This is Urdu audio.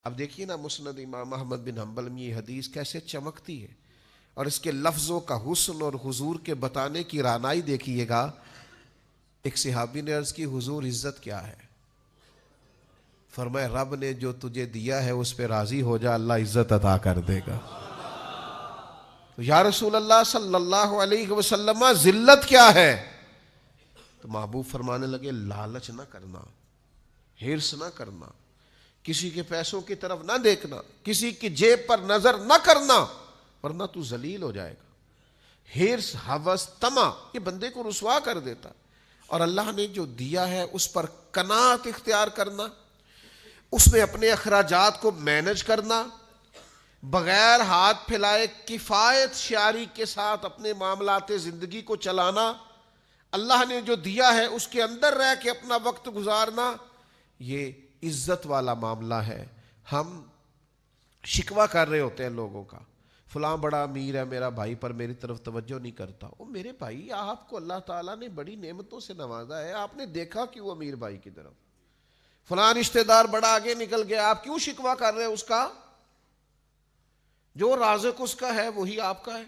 اب دیکھیے نا مسند امام احمد بن حنبل میں یہ حدیث کیسے چمکتی ہے، اور اس کے لفظوں کا حسن اور حضور کے بتانے کی رانائی دیکھیے گا۔ ایک صحابی نے عرض کی حضور عزت کیا ہے؟ فرمایا رب نے جو تجھے دیا ہے اس پہ راضی ہو جا، اللہ عزت عطا کر دے گا۔ تو یا رسول اللہ صلی اللہ علیہ وسلم ذلت کیا ہے؟ تو محبوب فرمانے لگے لالچ نہ کرنا، حرص نہ کرنا، کسی کے پیسوں کی طرف نہ دیکھنا، کسی کی جیب پر نظر نہ کرنا، ورنہ تو ذلیل ہو جائے گا۔ حرص، ہوس، طمع یہ بندے کو رسوا کر دیتا، اور اللہ نے جو دیا ہے اس پر قناعت اختیار کرنا، اس میں اپنے اخراجات کو مینج کرنا، بغیر ہاتھ پھیلائے کفایت شعاری کے ساتھ اپنے معاملات زندگی کو چلانا، اللہ نے جو دیا ہے اس کے اندر رہ کے اپنا وقت گزارنا، یہ عزت والا معاملہ ہے۔ ہم شکوہ کر رہے ہوتے ہیں لوگوں کا، فلاں بڑا امیر ہے میرا بھائی پر میری طرف توجہ نہیں کرتا۔ او میرے بھائی، آپ کو اللہ تعالیٰ نے بڑی نعمتوں سے نوازا ہے، آپ نے دیکھا کیوں امیر بھائی کی طرف؟ فلاں رشتہ دار بڑا آگے نکل گیا، آپ کیوں شکوہ کر رہے ہیں اس کا؟ جو رازق اس کا ہے وہی آپ کا ہے۔